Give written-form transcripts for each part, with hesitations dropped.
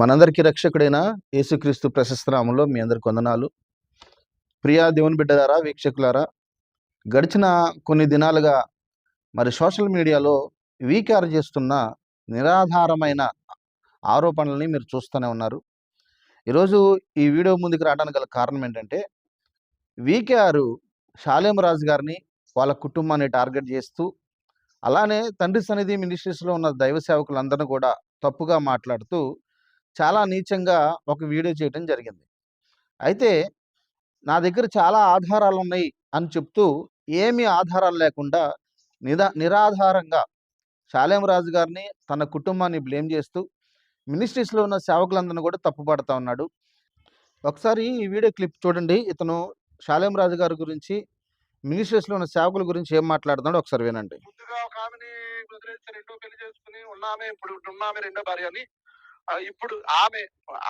మనందరికీ రక్షకుడైన యేసుక్రీస్తు ప్రశస్త నామములో మీ అందరికి వందనాలు. ప్రియా దేవుని బిడ్డలారా, వీక్షకులారా, గడిచిన కొన్ని దినాలుగా మరి సోషల్ మీడియాలో వీకేఆర్ చేస్తున్న నిరాధారమైన ఆరోపణలని మీరు చూస్తూనే ఉన్నారు. ఈరోజు ఈ వీడియో ముందుకు రావడానికి గల కారణం ఏంటంటే, వీకేఆర్ షాలేం రాజు గారిని వాళ్ళ కుటుంబాన్ని టార్గెట్ చేస్తూ, అలానే తండ్రి సన్నిధి మినిస్ట్రీస్లో ఉన్న దైవ సేవకులందరినీ కూడా తప్పుగా మాట్లాడుతూ చాలా నీచంగా ఒక వీడియో చేయడం జరిగింది. అయితే నా దగ్గర చాలా ఆధారాలు ఉన్నాయి అని చెప్తూ, ఏమీ ఆధారాలు లేకుండా నిరాధారంగా షాలేం రాజు గారిని, తన కుటుంబాన్ని బ్లేమ్ చేస్తూ మినిస్ట్రీస్లో ఉన్న సేవకులందరిని కూడా తప్పుపడతా ఉన్నాడు. ఒకసారి ఈ వీడియో క్లిప్ చూడండి. ఇతను షాలేం రాజు గారి గురించి, మినిస్ట్రీస్లో ఉన్న సేవకుల గురించి ఏం మాట్లాడుతున్నాడో ఒకసారి వినండి. ముందుగా ఒక ఆమెని వదిలేసి రెండో పెళ్లి చేసుకుని ఉన్నామే, ఇప్పుడు ఉన్నామే రెండో భార్య అని. ఇప్పుడు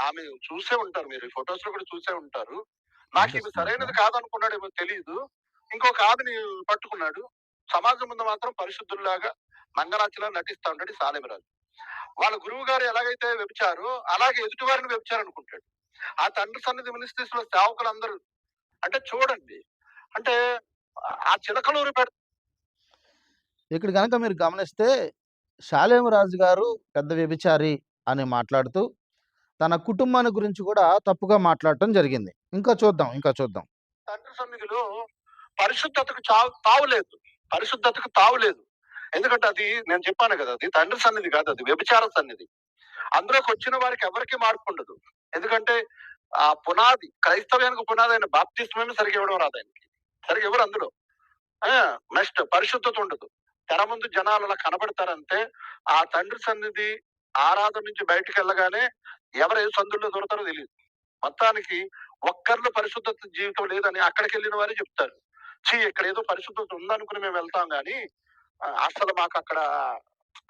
ఆమె చూసే ఉంటారు, మీరు ఫొటోస్ లో కూడా చూసే ఉంటారు. నాకు ఇది సరైనది కాదనుకున్నాడు ఏమో తెలియదు. ఇంకొక ఆమెని పట్టుకున్నాడు. సమాజం ముందు మాత్రం పరిశుద్ధుల్లాగా నంగనాచిలా నటిస్తా ఉంటాడు సాలెమరాజు. వాళ్ళ గురువు గారు ఎలాగైతే వ్యభిచారో అలాగే ఎదుటి వారిని వ్యభిచారం అనుకుంటాడు. ఆ తండ్రి సన్నిధి మినిస్ట్రీస్ లో సేవకులందరూ అంటే చూడండి, అంటే ఆ చిలకలూరు ఇక్కడ కనుక మీరు గమనిస్తే, షాలేం రాజు గారు పెద్ద వ్యభిచారి అని మాట్లాడుతూ, తన కుటుంబాన్ని గురించి కూడా తప్పుగా మాట్లాడటం జరిగింది. ఇంకా చూద్దాం. తండ్రి సన్నిధిలో పరిశుద్ధతకు తావులేదు. పరిశుద్ధతకు తావులేదు. ఎందుకంటే అది నేను చెప్పాను కదా, అది తండ్రి సన్నిధి కాదు, అది వ్యభిచార సన్నిధి. అందులోకి వచ్చిన వారికి ఎవరికి మార్పు ఉండదు. ఎందుకంటే ఆ పునాది, క్రైస్తవ్యానికి పునాది అయిన బాప్తిస్మమే సరిగా ఇవ్వడం రాదు ఆయనకి. సరిగా ఎవరు అందులో నెక్స్ట్ పరిశుద్ధత ఉండదు. తెర ముందు జనాలు అలా కనబడతారంటే ఆ తండ్రి సన్నిధి ఆరాధన నుంచి బయటకు వెళ్ళగానే ఎవరు ఏ సందుల్లో దొరుకుతారో తెలియదు. మొత్తానికి ఒక్కరిలో పరిశుద్ధత జీవితం లేదని అక్కడికి వెళ్ళిన వారే చెప్తారు. ఇక్కడ ఏదో పరిశుద్ధత ఉందనుకుని మేము వెళ్తాం గాని అసలు మాకు అక్కడ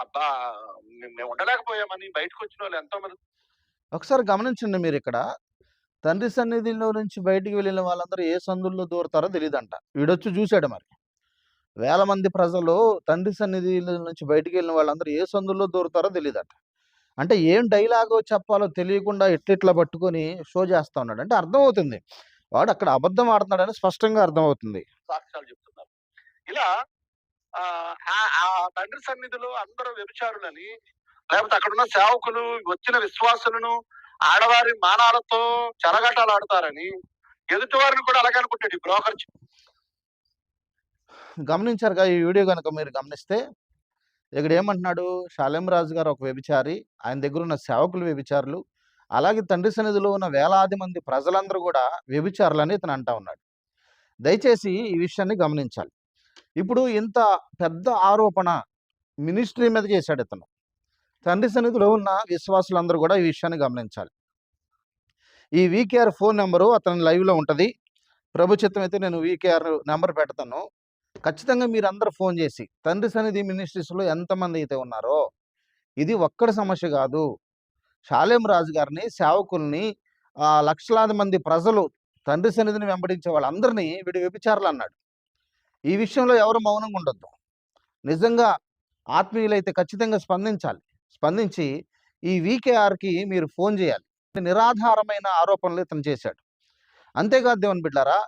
అబ్బా మేము ఉండలేకపోయామని బయటకు వచ్చిన వాళ్ళు ఎంతో మంది. ఒకసారి గమనించండి, మీరు ఇక్కడ తండ్రి సన్నిధిలో నుంచి బయటికి వెళ్ళిన వాళ్ళందరూ ఏ సందుల్లో దూరతారో తెలియదంట. వీడొచ్చి చూశాడు. మరి వేల మంది ప్రజలు తండ్రి సన్నిధిలో నుంచి బయటికి వెళ్ళిన వాళ్ళందరూ ఏ సందుల్లో దూరతారో తెలియదట. అంటే ఏం డైలాగో చెప్పాలో తెలియకుండా ఇట్లా పట్టుకొని షో చేస్తా ఉన్నాడు. అంటే అర్థమవుతుంది వాడు అక్కడ అబద్ధం ఆడుతున్నాడని స్పష్టంగా అర్థమవుతుంది. సాక్ష్యాలు చెప్తున్నారు. ఇలా ఆ తండ్రి సన్నిధిలో అందరూ వ్యభిచారులని, లేకపోతే అక్కడ ఉన్న సేవకులు వచ్చిన విశ్వాసులను ఆడవారి మానాలతో చెలగటాలు ఆడతారని ఎదుటి వారిని కూడా అలాగే అనుకుంటాడు ఈ బ్రోకర్. గమనించారుగా ఈ వీడియో కనుక మీరు గమనిస్తే, ఇక్కడ ఏమంటున్నాడు, షాలేం రాజు గారు ఒక వ్యభిచారి, ఆయన దగ్గర ఉన్న సేవకులు వ్యభిచారులు, అలాగే తండ్రి సన్నిధిలో ఉన్న వేలాది మంది ప్రజలందరూ కూడా వ్యభిచారులని ఇతను అంటా ఉన్నాడు. దయచేసి ఈ విషయాన్ని గమనించాలి. ఇప్పుడు ఇంత పెద్ద ఆరోపణ మినిస్ట్రీ మీద చేశాడు ఇతను. తండ్రి సన్నిధిలో ఉన్న విశ్వాసులందరూ కూడా ఈ విషయాన్ని గమనించాలి. ఈ వీకేఆర్ ఫోన్ నెంబరు అతని లైవ్లో ఉంటుంది. ప్రభు చిత్తం అయితే నేను వీకేఆర్ నెంబర్ పెడతాను. ఖచ్చితంగా మీరందరూ ఫోన్ చేసి, తండ్రి సన్నిధి మినిస్ట్రీస్లో ఎంతమంది అయితే ఉన్నారో, ఇది ఒక్కడి సమస్య కాదు. షాలేం రాజు గారిని, సేవకుల్ని, లక్షలాది మంది ప్రజలు తండ్రి సన్నిధిని వెంబడించే వాళ్ళందరినీ వీడు వ్యభిచారులు అన్నాడు. ఈ విషయంలో ఎవరు మౌనంగా ఉండొద్దు. నిజంగా ఆత్మీయులైతే ఖచ్చితంగా స్పందించి ఈ వీకేఆర్కి మీరు ఫోన్ చేయాలి. నిరాధారమైన ఆరోపణలు ఇతను చేశాడు. అంతేకాదు దేవుని బిడ్డారా,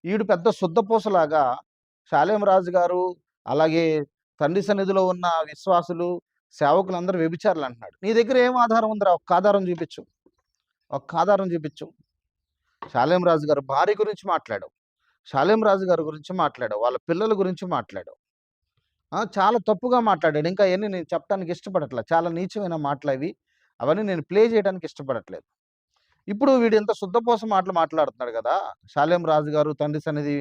వీడు పెద్ద శుద్ధపూసలాగా షాలేం రాజు గారు, అలాగే తండ్రి సన్నిధిలో ఉన్న విశ్వాసులు, సేవకులందరూ వ్యభిచారులు అంటున్నాడు. నీ దగ్గర ఏం ఆధారం ఉందిరా? ఒక్క ఆధారం చూపించు. షాలేం రాజు గారు భార్య గురించి మాట్లాడావు, షాలేం రాజు గారి గురించి మాట్లాడావు, వాళ్ళ పిల్లల గురించి మాట్లాడావు. చాలా తప్పుగా మాట్లాడాడు. ఇంకా అవన్నీ నేను చెప్పడానికి ఇష్టపడట్లేదు. చాలా నీచమైన మాటలు అవి. అవన్నీ నేను ప్లే చేయడానికి ఇష్టపడట్లేదు. ఇప్పుడు వీడు ఎంత శుద్ధపోస మాటలు మాట్లాడుతున్నాడు కదా, షాలేం రాజు గారు, తండ్రి సన్నిధి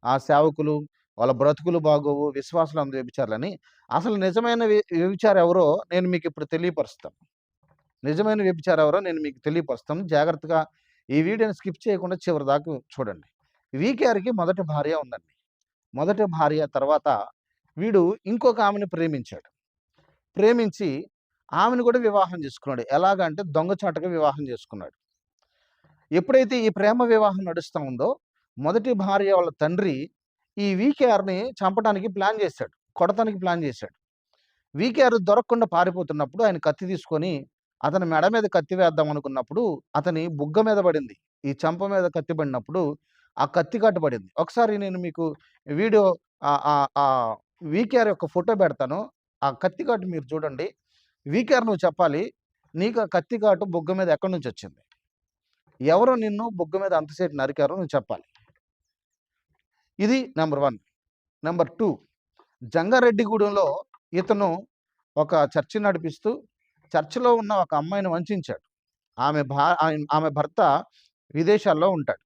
ఆ సేవకులు, వాళ్ళ బ్రతుకులు బాగోవు, విశ్వాసులు అందరూ వ్యభిచారులని. అసలు నిజమైన వ్యభిచారం ఎవరో నేను మీకు ఇప్పుడు తెలియపరుస్తాను. జాగ్రత్తగా ఈ వీడియోని స్కిప్ చేయకుండా చివరి దాకా చూడండి. వీకేఆర్కి మొదటి భార్య ఉందండి. మొదటి భార్య తర్వాత వీడు ఇంకొక ఆమెను ప్రేమించి ఆమెను కూడా వివాహం చేసుకున్నాడు. ఎలాగంటే దొంగచాటుగా వివాహం చేసుకున్నాడు. ఎప్పుడైతే ఈ ప్రేమ వివాహం నడుస్తూ ఉందో, మొదటి భార్య వాళ్ళ తండ్రి ఈ వీకేఆర్ని చంపడానికి ప్లాన్ చేశాడు, కొడటానికి ప్లాన్ చేశాడు. వీకేఆర్ దొరకకుండా పారిపోతున్నప్పుడు ఆయన కత్తి తీసుకొని అతని మెడ మీద కత్తి వేద్దాం అనుకున్నప్పుడు అతని బుగ్గ మీద పడింది. ఈ చెంప మీద కత్తి పడినప్పుడు ఆ కత్తి ఘాటు పడింది. ఒకసారి నేను మీకు వీడియో వీకేఆర్ యొక్క ఫోటో పెడతాను. ఆ కత్తి ఘాటు మీరు చూడండి. వీకేఆర్ నువ్వు చెప్పాలి. నీకు ఆ కత్తి ఘాటు బుగ్గ మీద ఎక్కడి నుంచి వచ్చింది? ఎవరో నిన్ను బుగ్గ మీద అంతసేపు నరికారో నువ్వు చెప్పాలి. ఇది నంబర్ 1. నంబర్ 2, జంగారెడ్డిగూడెంలో ఇతను ఒక చర్చి నడిపిస్తూ చర్చిలో ఉన్న ఒక అమ్మాయిని వంచించాడు. ఆమె భర్త విదేశాల్లో ఉంటాడు.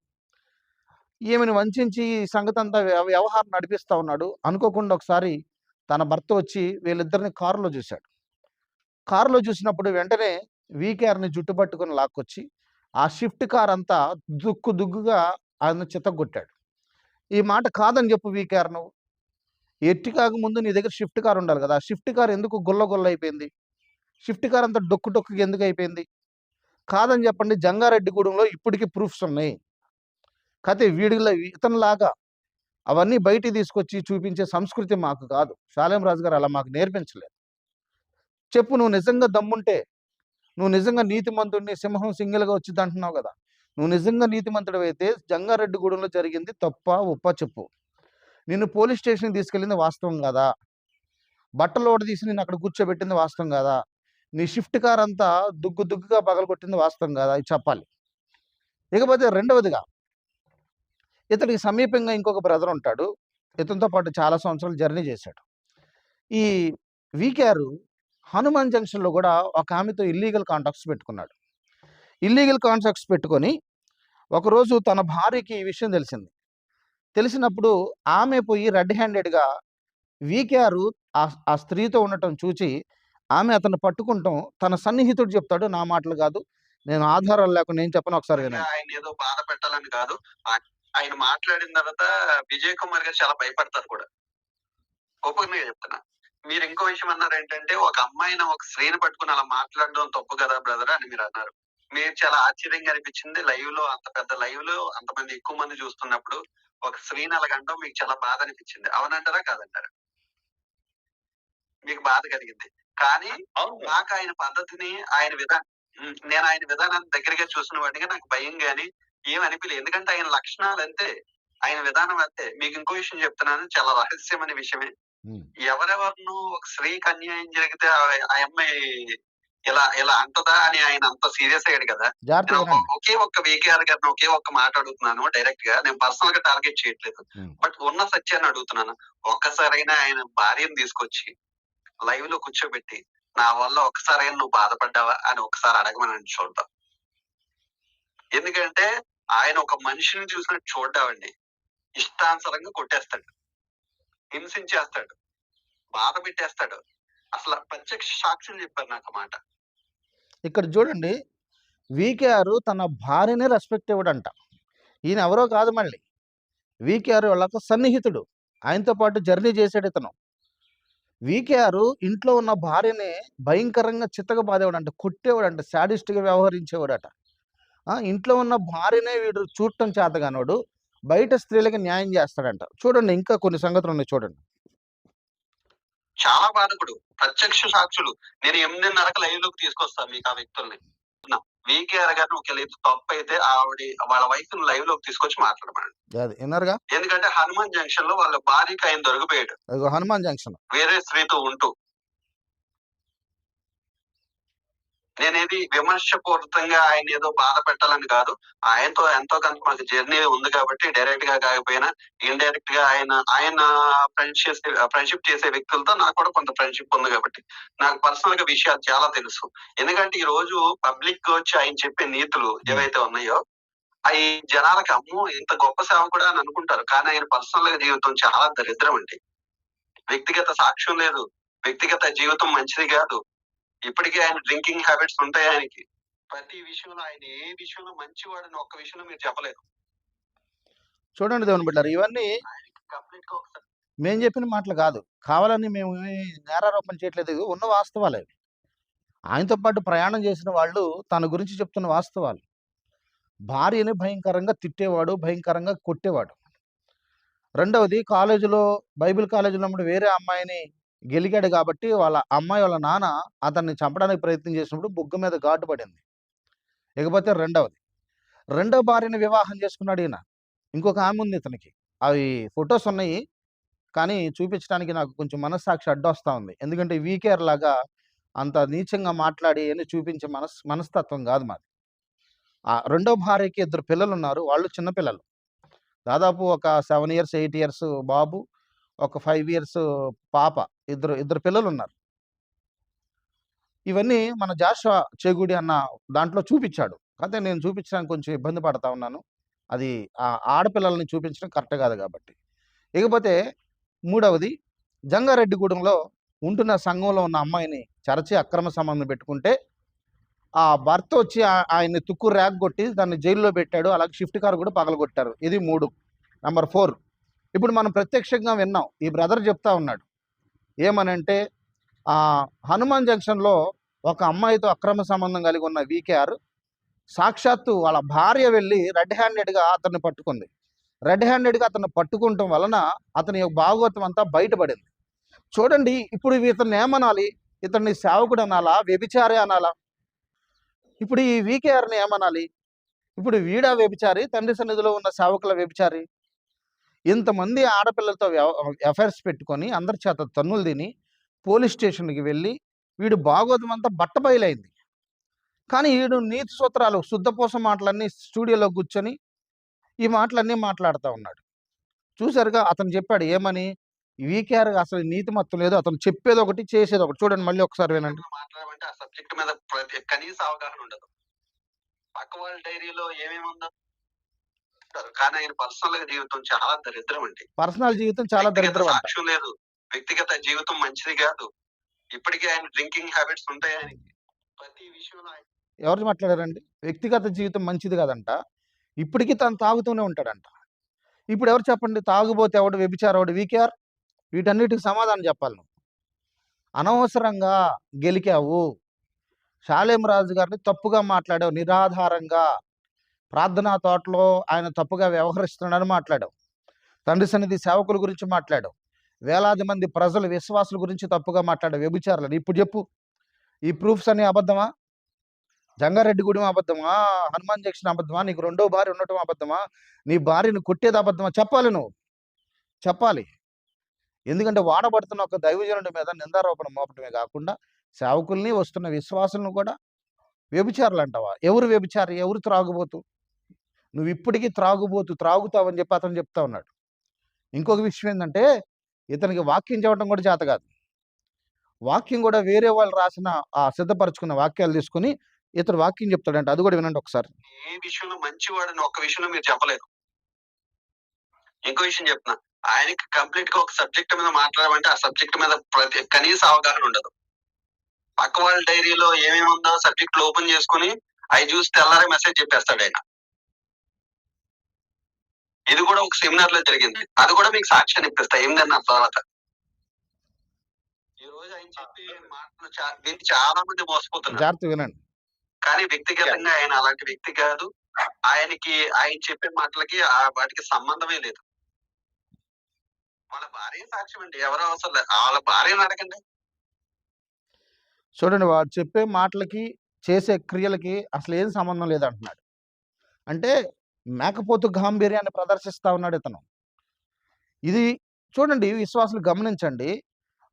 ఈమెను వంచించి ఈ సంగతంతా వ్యవహారం నడిపిస్తా ఉన్నాడు. అనుకోకుండా ఒకసారి తన భర్త వచ్చి వీళ్ళిద్దరిని కారులో చూశాడు. కారులో చూసినప్పుడు వెంటనే వీకేఆర్‌ని జుట్టు పట్టుకొని లాక్కొచ్చి ఆ షిఫ్ట్ కార్ అంతా దుగ్గుగా ఆయన్ని చితగ్గొట్టాడు. ఈ మాట కాదని చెప్పు వీకేఆర్ నువ్వు. ఎర్టిగాకు ముందు నీ దగ్గర షిఫ్ట్ కార్ ఉండాలి కదా! ఆ షిఫ్ట్ కార్ ఎందుకు గుల్ల అయిపోయింది? షిఫ్ట్ కార్ అంతా డొక్కుగా ఎందుకు అయిపోయింది? కాదని చెప్పండి. జంగారెడ్డిగూడెంలో ఇప్పటికి ప్రూఫ్స్ ఉన్నాయి. కాతే ఇతనిలాగా అవన్నీ బయటికి తీసుకొచ్చి చూపించే సంస్కృతి మాకు కాదు. షాలేం రాజు గారు అలా మాకు నేర్పించలేదు. చెప్పు, నువ్వు నిజంగా దమ్ముంటే, నువ్వు నిజంగా నీతిమంతుడిని, సింహం సింగిల్‌గా వచ్చిద్దంటున్నావు కదా! నువ్వు నిజంగా నీతిమంతుడివైతే జంగారెడ్డిగూడెంలో జరిగింది తప్పా, ఒప్పా చెప్పు. నిన్ను పోలీస్ స్టేషన్‌కి తీసుకెళ్ళింది వాస్తవం కాదా? బట్టలు ఊడదీసి నిన్ను అక్కడ కూర్చోబెట్టింది వాస్తవం కాదా? నీ షిఫ్ట్ కార్ అంతా దుగ్గుగా పగలగొట్టింది వాస్తవం కాదా? ఇది చెప్పాలి. ఇకపోతే రెండవదిగా, ఇతనికి సమీపంగా ఇంకొక బ్రదర్ ఉంటాడు. ఇతనితో పాటు చాలా సంవత్సరాలు జర్నీ చేశాడు. ఈ వీకేఆర్ హనుమాన్ జంక్షన్‌లో కూడా ఒక ఆమెతో ఇల్లీగల్ కాంటాక్ట్స్ పెట్టుకున్నాడు. ఇల్లీగల్ కాంటాక్ట్స్ పెట్టుకొని ఒకరోజు తన భార్యకి ఈ విషయం తెలిసింది. తెలిసినప్పుడు ఆమె పోయి రెడ్ హ్యాండెడ్‌గా వీకేఆర్ ఆ స్త్రీతో ఉండటం చూచి ఆమె అతన్ని పట్టుకుంటాం. తన సన్నిహితుడు చెప్తాడు, నా మాటలు కాదు, నేను ఆధారాలు లేకుండా ఏం చెప్పను, ఒకసారి వినండి. ఆయన ఏదో బాధ పెట్టాలని కాదు. ఆయన మాట్లాడిన తర్వాత విజయ్ కుమార్ గారు చాలా భయపడతారు కూడా. ఓపెన్‌గా చెప్తున్నా. మీరు ఇంకో విషయం అన్నారు ఏంటంటే, ఒక అమ్మాయిని, ఒక స్త్రీని పట్టుకొని అలా మాట్లాడడం తప్పు కదా బ్రదర్ అని మీరు అన్నారు. మీరు చాలా ఆశ్చర్యంగా అనిపించింది. లైవ్‌లో అంత పెద్ద లైవ్‌లో అంతమంది ఎక్కువ మంది చూస్తున్నప్పుడు ఒక స్త్రీని అలాగనడం మీకు చాలా బాధ అనిపించింది. అవునంటారా? కాదంటారా? మీకు బాధ కలిగింది. కానీ నాకు ఆయన పద్ధతిని, ఆయన నేను ఆయన విధానాన్ని దగ్గరగా చూసిన వాడిగా నాకు భయం గాని ఏమి అనిపియలేదు. ఎందుకంటే ఆయన లక్షణాలు అంతే. ఆయన విధానం అంతే. మీకు ఇంకో విషయం చెప్తున్నాను. చాలా రహస్యమైన విషయమే. ఎవరెవరినో ఒక స్త్రీకి అన్యాయం జరిగితే ఆ అమ్మాయి ఇలా అంటదా అని ఆయన అంత సీరియస్ అయ్యాడు కదా! ఒకే ఒక్క వీకేఆర్ గారిని ఒకే ఒక్క మాట అడుగుతున్నాను డైరెక్ట్ గా. నేను పర్సనల్ గా టార్గెట్ చేయట్లేదు. బట్ ఉన్న సత్యాన్ని అడుగుతున్నాను. ఒక్కసారైనా ఆయన భార్యను తీసుకొచ్చి లైవ్ లో కూర్చోబెట్టి, నా వల్ల ఒక్కసారైనా నువ్వు బాధపడ్డావా అని ఒకసారి అడగమనండి చూద్దాం. ఎందుకంటే ఆయన ఒక మనిషిని చూసినట్టు చూడ్డామండి. ఇష్టానుసారంగా కొట్టేస్తాడు, హింసించేస్తాడు, బాధ పెట్టేస్తాడు. అసలు ప్రత్యక్ష సాక్షులు చెప్పారు నాకు మాట. ఇక్కడ చూడండి, వీకేఆర్ తన భార్యనే రెస్పెక్ట్ ఇవ్వడంట. ఈయన ఎవరో కాదు, మళ్ళీ వీకేఆర్ వాళ్ళకు సన్నిహితుడు. ఆయనతో పాటు జర్నీ చేసాడు ఇతను. వీకేఆర్ ఇంట్లో ఉన్న భార్యనే భయంకరంగా చితకబాదేవాడంట, కొట్టేవాడంట, శాడిస్ట్‌గా వ్యవహరించేవాడట. ఇంట్లో ఉన్న భార్యనే వీడు చూడటం చేతగానోడు బయట స్త్రీలకి న్యాయం చేస్తాడంట. చూడండి, ఇంకా కొన్ని సంగతులు ఉన్నాయి చూడండి. చాలా బాధకుడు. ప్రత్యక్ష సాక్షులు. నేను 8:30కి లైవ్ లోకి తీసుకొస్తాను మీకు ఆ వ్యక్తుల్ని. వీకేఆర్ గారిని ఒకవేళ తప్పు అయితే వాళ్ళ వైఫ్ ని లైవ్ లోకి తీసుకొచ్చి మాట్లాడమనండి. విన్నారుగా? ఎందుకంటే హనుమాన్ జంక్షన్ లో వాళ్ళ భార్యకి ఆయన దొరికిపోయాడు. హనుమాన్ జంక్షన్ వేరే స్త్రీతో ఉంటూ. నేనేది విమర్శపూరితంగా ఆయన ఏదో బాధ పెట్టాలని కాదు. ఆయనతో ఎంతో కొంత మాకు జర్నీ ఉంది కాబట్టి డైరెక్ట్ గా కాకపోయినా ఇండైరెక్ట్ గా ఆయన ఫ్రెండ్షిప్ చేసే వ్యక్తులతో నాకు కూడా కొంత ఫ్రెండ్షిప్ ఉంది కాబట్టి నాకు పర్సనల్ గా విషయాలు చాలా తెలుసు. ఎందుకంటే ఈ రోజు పబ్లిక్ వచ్చి ఆయన చెప్పే నీతులు ఏవైతే ఉన్నాయో అవి జనాలకి అమ్మో ఇంత గొప్ప సేవకుడా అని అనుకుంటారు. కానీ ఆయన పర్సనల్ గా జీవితం చాలా దరిద్రం అండి. వ్యక్తిగత సాక్ష్యం లేదు, వ్యక్తిగత జీవితం మంచిది కాదు. ఇప్పటికీ ఆయన డ్రింకింగ్ హ్యాబిట్స్ ఉంటాయి ఆయనకి. ప్రతి విషయంలో ఆయన ఏ విషయంలో మంచివాడని ఒక్క విషయంలో మీరు చెప్పలేదు. చూడండి దేవుని బిడ్డలారా, ఇవన్నీ కంప్లీట్ గా ఒకసారి మేము చెప్పిన మాటలు కాదు. కావాలని మేము నేరారోపణ చేయట్లేదు. ఉన్న వాస్తవాలే. ఆయనతో పాటు ప్రయాణం చేసిన వాళ్ళు తన గురించి చెప్తున్న వాస్తవాలు. భార్యని భయంకరంగా తిట్టేవాడు, భయంకరంగా కొట్టేవాడు. రెండవది, బైబిల్ కాలేజీలో వేరే అమ్మాయిని గెలికాడు కాబట్టి వాళ్ళ అమ్మాయి వాళ్ళ నాన్న అతన్ని చంపడానికి ప్రయత్నం చేసినప్పుడు బుగ్గ మీద ఘాటు పడింది. ఇకపోతే రెండో భార్యని వివాహం చేసుకున్నాడు ఈయన. ఇంకొక ఆమె ఉంది ఇతనికి. అవి ఫోటోస్ ఉన్నాయి. కానీ చూపించడానికి నాకు కొంచెం మనస్సాక్షి అడ్డొస్తా ఉంది. ఎందుకంటే వీకేఆర్ లాగా అంత నీచంగా మాట్లాడి ఇయన్నీ చూపించే మనస్తత్వం గాదు మాది. రెండో భార్యకి 2 పిల్లలున్నారు. వాళ్ళు చిన్న పిల్లలు. దాదాపు ఒక 7 ఇయర్స్, 8 ఇయర్స్ బాబు, ఒక 5 ఇయర్స్ పాప. ఇద్దరు పిల్లలున్నారు. ఇవన్నీ మన జాషువా చేగుడి అన్న దాంట్లో చూపిచ్చాడు. కాతే నేను చూపించడానికి కొంచెం ఇబ్బంది పడతా ఉన్నాను. అది ఆడపిల్లల్ని చూపించడం కరెక్ట్ కాదు కాబట్టి. ఇకపోతే మూడవది, జంగారెడ్డిగూడెంలో ఉంటున్న సంఘంలో ఉన్న అమ్మాయిని చెరచి అక్రమ సంబంధం పెట్టుకుంటే, ఆ భర్త వచ్చి ఆయన్ని తుక్కు రేగగొట్టి దాన్ని జైల్లో పెట్టాడు. అలాగే షిఫ్ట్ కార్ కూడా పగలగొట్టారు. ఇది 3. నంబర్ 4 ఇప్పుడు మనం ప్రత్యక్షంగా విన్నాం. ఈ బ్రదర్ చెప్తా ఉన్నాడు. ఏమనంటే హనుమాన్ జంక్షన్‌లో ఒక అమ్మాయితో అక్రమ సంబంధం కలిగి ఉన్న వీకేఆర్ సాక్షాత్తు వాళ్ళ భార్య వెళ్ళి రెడ్ హ్యాండెడ్‌గా అతన్ని పట్టుకుంది. రెడ్ హ్యాండెడ్‌గా అతన్ని పట్టుకుంటం వలన అతని యొక్క భాగవతం అంతా బయటపడింది. చూడండి, ఇప్పుడు ఇతన్ని ఏమనాలి? ఇతన్ని సేవకుడు అనాలా? వ్యభిచారి అనాలా? ఇప్పుడు ఈ వీకేఆర్‌ని ఏమనాలి? ఇప్పుడు వీడా వ్యభిచారి, తండ్రి సన్నిధిలో ఉన్న సేవకుల వ్యభిచారి. ఇంతమంది ఆడపిల్లలతో అఫైర్స్ పెట్టుకొని అందరి చేత తన్నులు తిని పోలీస్ స్టేషన్‌కి వెళ్ళి వీడు భాగవతం అంతా బట్టబయలైంది. కానీ ఈడు నీతి సూత్రాలు, శుద్ధపూస మాటలన్నీ స్టూడియోలో కూర్చొని ఈ మాటలన్నీ మాట్లాడుతా ఉన్నాడు. చూసారుగా, అతను చెప్పాడు ఏమని? వీకేఆర్ అసలు నీతిమత్తు లేదు. అతను చెప్పేదొకటి, చేసేదొకటి. చూడండి, మళ్ళీ ఒకసారి వినండి. మాట్లాడమంటే ఆ సబ్జెక్ట్ మీద కనీస అవగాహన ఉండదు. పక్క వాళ్ళ డైరీలో ఏమేముందో కానీ ఆయన పర్సనల్ జీవితం చాలా దరిద్రం అండి. పర్సనల్ జీవితం చాలా దరిద్రం అంట. సాక్ష్యం లేదు. వ్యక్తిగత జీవితం మంచిది కాదు. ఇప్పటికీ ఆయన డ్రింకింగ్ హ్యాబిట్స్ ఉంటాయి ఆయనకి. ప్రతి విషయంలో ఎవరు మాట్లాడారండి? వ్యక్తిగత జీవితం మంచిది కాదంట. ఇప్పటికీ తను తాగుతూనే ఉంటాడంట. ఇప్పుడు ఎవరు చెప్పండి? తాగుబోతే ఎవడు, వ్యభిచారోడు, వీకేఆర్? వీటన్నిటికి సమాధానం చెప్పాలి నువ్వు. అనవసరంగా గెలికావు. షాలేం రాజు గారిని తప్పుగా మాట్లాడావు. నిరాధారంగా ప్రార్థనా తోటలో ఆయన తప్పుగా వ్యవహరిస్తున్నాడని మాట్లాడావు. తండ్రి సన్నిధి సేవకుల గురించి మాట్లాడావు. వేలాది మంది ప్రజలు, విశ్వాసుల గురించి తప్పుగా మాట్లాడావు. వ్యభిచారులని ఇప్పుడు చెప్పు. ఈ ప్రూఫ్స్ అన్ని అబద్ధమా? జంగారెడ్డిగూడెం అబద్ధమా? హనుమాన్ జంక్షన్ అబద్ధమా? నీకు రెండో భార్య ఉండటం అబద్ధమా? నీ భార్యను కొట్టేది అబద్ధమా? చెప్పాలి నువ్వు. చెప్పాలి. ఎందుకంటే వాడబడుతున్న ఒక దైవజనుడి మీద నిందారోపణ మోపటమే కాకుండా సేవకుల్ని, వస్తున్న విశ్వాసులను కూడా వ్యభిచారులు అంటావా? ఎవరు వ్యభిచారి? ఎవరు త్రాగుబోతు? నువ్వు ఇప్పటికీ త్రాగుతావని చెప్పి అతను చెప్తా ఉన్నాడు. ఇంకొక విషయం ఏంటంటే, ఇతనికి వాక్యం చెప్పడం కూడా చేత కాదు. వాక్యం కూడా వేరే వాళ్ళు రాసిన సిద్ధపరచుకున్న వాక్యాలు తీసుకుని ఇతడు వాక్యం చెప్తాడంట. అది కూడా వినండి ఒకసారి. ఏ విషయంలో మంచివాడని ఒక్క విషయంలో మీరు చెప్పలేరు. ఇంకో విషయం చెప్తున్నా, ఆయనకి కంప్లీట్ గా ఒక సబ్జెక్ట్ మీద మాట్లాడమంటే ఆ సబ్జెక్ట్ మీద కనీస అవగాహన ఉండదు. పక్క వాళ్ళ డైరీలో ఏమేమి ఉందో సబ్జెక్ట్ ఓపెన్ చేసుకుని అవి చూసి తెల్లారే మెసేజ్ చెప్పేస్తాడు ఆయన. ఇది కూడా ఒక సెమినార్ లో జరిగింది. అది కూడా మీకు సాక్ష్యాన్ని ఇప్పిస్తా 8:30 తర్వాత. ఈ రోజు ఆయన చెప్పి మాటలు విని చాలా మంది మోసపోతున్నారు. జాగ్రత్త వినండి. కానీ వ్యక్తిగతంగా ఆయన అలాంటి వ్యక్తి కాదు. ఆయన చెప్పే మాటలకి వాటికి సంబంధమే లేదు. వాళ్ళ భార్య సాక్ష్యం అండి. ఎవరో అవసరం లేదు. వాళ్ళ భార్యను అడగండి. చూడండి, వాడు చెప్పే మాటలకి, చేసే క్రియలకి అసలు ఏం సంబంధం లేదంటున్నాడు. అంటే మేకపోతు గాంభీర్యాన్ని ప్రదర్శిస్తా ఉన్నాడు ఇతను. ఇది చూడండి, విశ్వాసులు గమనించండి.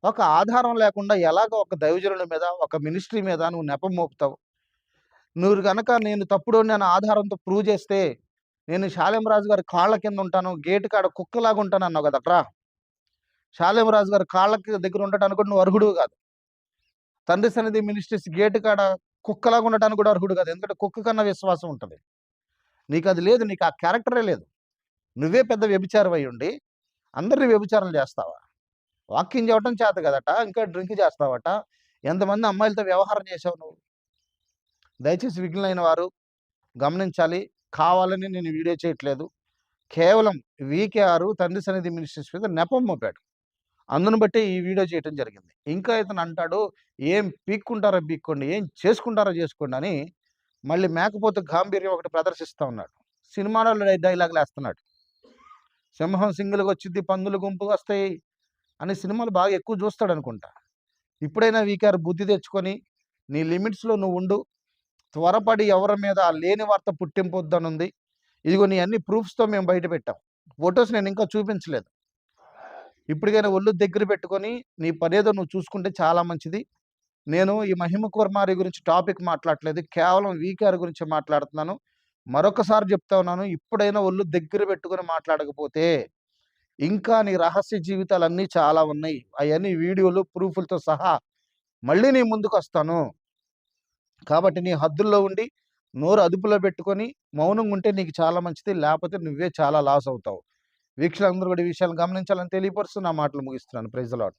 ఒక ఆధారం లేకుండా ఎలాగ ఒక దైవజనుడి మీద, ఒక మినిస్ట్రీ మీద నువ్వు నెపం మోపుతావు? నువ్వు గనక నేను తప్పుడోడిని అనే ఆధారంతో ప్రూవ్ చేస్తే, నేను షాలేం రాజు గారి కాళ్ళ కింద ఉంటాను, గేటు కాడ కుక్కలాగా ఉంటాను అన్నావు కదట్రా. షాలేం రాజు గారి కాళ్ళకి దగ్గర ఉండటానికి కూడా నువ్వు అర్హుడు కాదు. తండ్రి సన్నిధి మినిస్ట్రీస్ గేటు కాడ కుక్కలాగా ఉండటానికి కూడా అర్హుడు కాదు. ఎందుకంటే కుక్క కన్నా విశ్వాసం ఉంటుంది. నీకు అది లేదు. నీకు ఆ క్యారెక్టరే లేదు. నువ్వే పెద్ద వ్యభిచారం అయి ఉండి అందరినీ వ్యభిచారం చేస్తావా? వాక్యం చెప్పడం చేత కదట, ఇంకా డ్రింక్ చేస్తావట. ఎంతమంది అమ్మాయిలతో వ్యవహారం చేసావు నువ్వు? దయచేసి విఘ్నులైన వారు గమనించాలి. కావాలని నేను వీడియో చేయట్లేదు. కేవలం వీకేఆర్ తండ్రి సన్నిధి మినిస్ట్రీస్ మీద నెపం మోపాడు. అందును బట్టి ఈ వీడియో చేయటం జరిగింది. ఇంకా ఇతను అంటాడు, ఏం పీక్కుంటారో పీక్కోండి, ఏం చేసుకుంటారో చేసుకోండి అని మళ్ళీ మేకపోతు గాంభీర్యం ఒకటి ప్రదర్శిస్తూ ఉన్నాడు. సినిమాలో డైలాగులు వేస్తున్నాడు. సింహం సింగిల్గా వచ్చింది, పందులు గుంపుగా వస్తాయి, అనే సినిమాలు బాగా ఎక్కువ చూస్తాడనుకుంటా. ఇప్పుడైనా వీకేఆర్ బుద్ధి తెచ్చుకొని, నీ లిమిట్స్‌లో నువ్వుండు. త్వరపడి ఎవరి మీద ఆ లేని వార్త పుట్టింపొద్దనుంది. ఇదిగో నీ అన్ని ప్రూఫ్స్‌తో మేము బయట పెట్టాం. ఫోటోస్ నేనింకా చూపించలేదు. ఇప్పటికైనా ఒళ్ళు దగ్గర పెట్టుకొని, నీ పనేదో నువ్వు చూసుకుంటే చాలా మంచిది. నేను ఈ మహిమ కుర్మారి గురించి టాపిక్ మాట్లాడట్లేదు. కేవలం వీకేఆర్ గురించే మాట్లాడుతున్నాను. మరొకసారి చెప్తా ఉన్నాను. ఇప్పుడైనా ఒళ్ళు దగ్గర పెట్టుకొని మాట్లాడకపోతే, ఇంకా నీ రహస్య జీవితాలన్నీ చాలా ఉన్నాయి. అయన్నీ వీడియోలు, ప్రూఫ్‌లతో సహా మళ్ళీ నీ ముందుకొస్తాను. కాబట్టి నీ హద్దుల్లో ఉండి, నోరు అదుపులో పెట్టుకొని, మౌనంగుంటే నీకు చాలా మంచిది. లేపోతే నువ్వే చాలా లాస్ అవుతావు. వీక్షకులందరూ కూడా ఈ విషయాలను గమనించాలని తెలియపరుస్తూ నా మాటలు ముగిస్తున్నాను. Praise the lord.